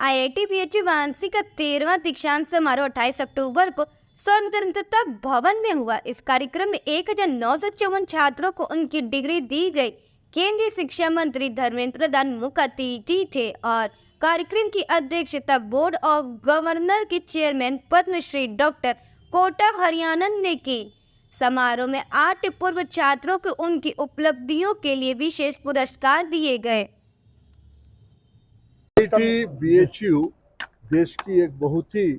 IIT BHU Varanasi का 13वां दीक्षांत समारोह 28 अक्टूबर को स्वतंत्रता भवन में हुआ। इस कार्यक्रम में 1954 छात्रों को उनकी डिग्री दी गई। केंद्रीय शिक्षा मंत्री धर्मेंद्र प्रधान मुख्य अतिथि थे और कार्यक्रम की अध्यक्षता बोर्ड ऑफ गवर्नर के चेयरमैन पद्मश्री डॉक्टर कोटा हरियाणन ने की। समारोह में 8 पूर्व छात्रों को उनकी उपलब्धियों के लिए विशेष पुरस्कार दिए गए। आईआईटी बीएचयू देश की एक बहुत ही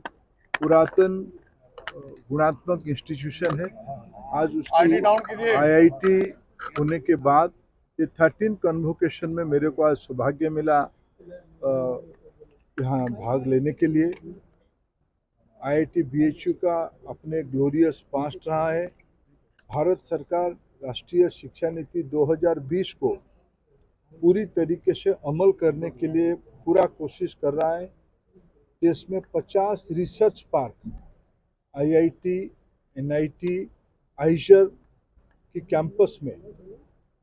पुरातन गुणात्मक इंस्टीट्यूशन है। आज उसकी आईआईटी होने के बाद ये 13 कन्वोकेशन में मेरे को आज सौभाग्य मिला यहाँ भाग लेने के लिए। आईआईटी बीएचयू का अपने ग्लोरियस पास्ट रहा है। भारत सरकार राष्ट्रीय शिक्षा नीति 2020 को पूरी तरीके से अमल करने के लिए पूरा कोशिश कर रहा है। देश में 50 रिसर्च पार्क आईआईटी, एनआईटी, आइजर की कैंपस में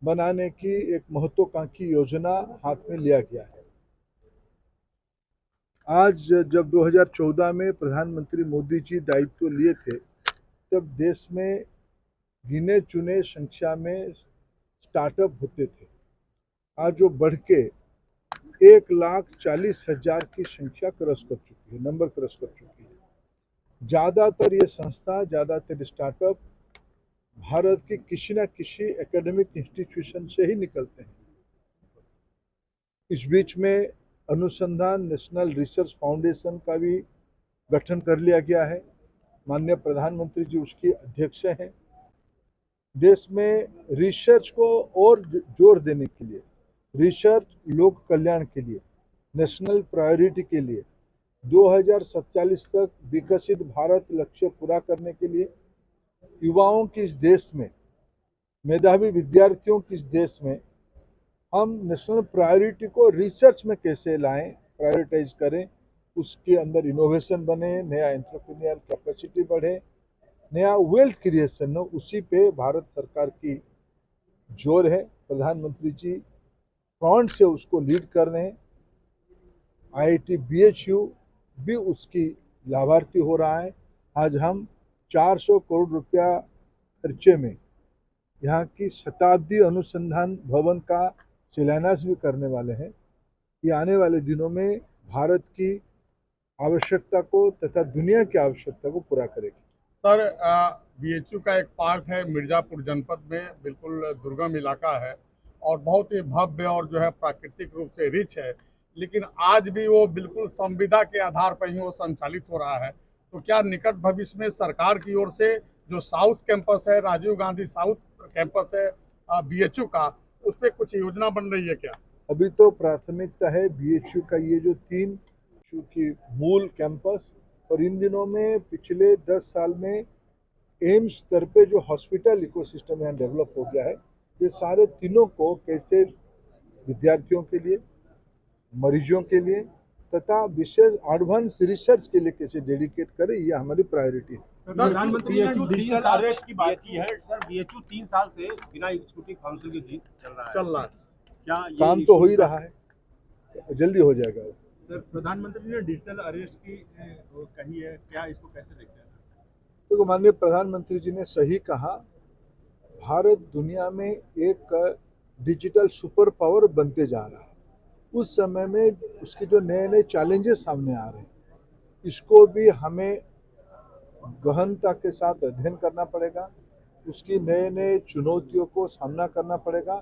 बनाने की एक महत्वाकांक्षी योजना हाथ में लिया गया है। आज जब 2014 में प्रधानमंत्री मोदी जी दायित्व लिए थे, तब देश में गिने चुने संख्या में स्टार्टअप होते थे। आज वो बढ़ के 1,40,000 की संख्या क्रॉस कर चुकी है, नंबर क्रॉस कर चुकी है। ज़्यादातर ये संस्था, ज़्यादातर स्टार्टअप भारत की किसी न किसी एकेडमिक इंस्टीट्यूशन से ही निकलते हैं। इस बीच में अनुसंधान नेशनल रिसर्च फाउंडेशन का भी गठन कर लिया गया है। माननीय प्रधानमंत्री जी उसकी अध्यक्ष हैं। देश में रिसर्च को और जोर देने के लिए, रिसर्च लोक कल्याण के लिए, नेशनल प्रायोरिटी के लिए 2047 तक विकसित भारत लक्ष्य पूरा करने के लिए युवाओं की इस देश में, मेधावी विद्यार्थियों की इस देश में हम नेशनल प्रायोरिटी को रिसर्च में कैसे लाएं, प्रायोरिटाइज करें, उसके अंदर इनोवेशन बने, नया एंटरप्रेन्योर कैपेसिटी बढ़े, नया वेल्थ क्रिएशन हो, उसी पे भारत सरकार की जोर है। प्रधानमंत्री जी फ्रंट से उसको लीड कर रहे हैं। आईआईटी बीएचयू भी उसकी लाभार्थी हो रहा है। आज हम 400 करोड़ रुपया खर्चे में यहाँ की शताब्दी अनुसंधान भवन का शिलान्यास भी करने वाले हैं। ये आने वाले दिनों में भारत की आवश्यकता को तथा दुनिया की आवश्यकता को पूरा करेगी। सर, बीएचयू का एक पार्ट है मिर्जापुर जनपद में, बिल्कुल दुर्गम इलाका है और बहुत ही भव्य और जो है प्राकृतिक रूप से रिच है, लेकिन आज भी वो बिल्कुल संविदा के आधार पर ही वो संचालित हो रहा है। तो क्या निकट भविष्य में सरकार की ओर से जो साउथ कैंपस है, राजीव गांधी साउथ कैंपस है बीएचयू का, उस पर कुछ योजना बन रही है क्या? अभी तो प्राथमिकता है बीएचयू का ये जो 3 की मूल कैंपस, और इन दिनों में पिछले 10 साल में एम्स स्तर पे जो हॉस्पिटल इकोसिस्टम यहाँ डेवलप हो गया है, ये सारे तीनों को कैसे विद्यार्थियों के लिए, मरीजों के लिए तथा विशेष एडवांस रिसर्च के लिए कैसे डेडिकेट करें, ये हमारी प्रायोरिटी है। प्रधानमंत्री ने डिजिटल अरेस्ट की बात की है। सर, बीएचयू 3 साल से बिना एग्जीक्यूटिव काउंसिल के चल रहा है। क्या काम तो हो ही रहा है, जल्दी हो जाएगा। सर, प्रधानमंत्री ने डिजिटल अरेस्ट की कही है, क्या इसको कैसे देखते हैं? तो माननीय प्रधानमंत्री जी ने सही कहा, भारत दुनिया में एक डिजिटल सुपर पावर बनते जा रहा है। उस समय में उसके जो नए नए चैलेंजेस सामने आ रहे हैं, इसको भी हमें गहनता के साथ अध्ययन करना पड़ेगा, उसकी नए नए चुनौतियों को सामना करना पड़ेगा।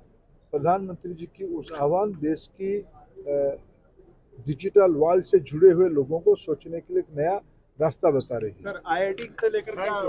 प्रधानमंत्री जी की उस आह्वान देश की डिजिटल वर्ल्ड से जुड़े हुए लोगों को सोचने के लिए एक नया रास्ता बता रही है। सर, आईआईटी से लेकर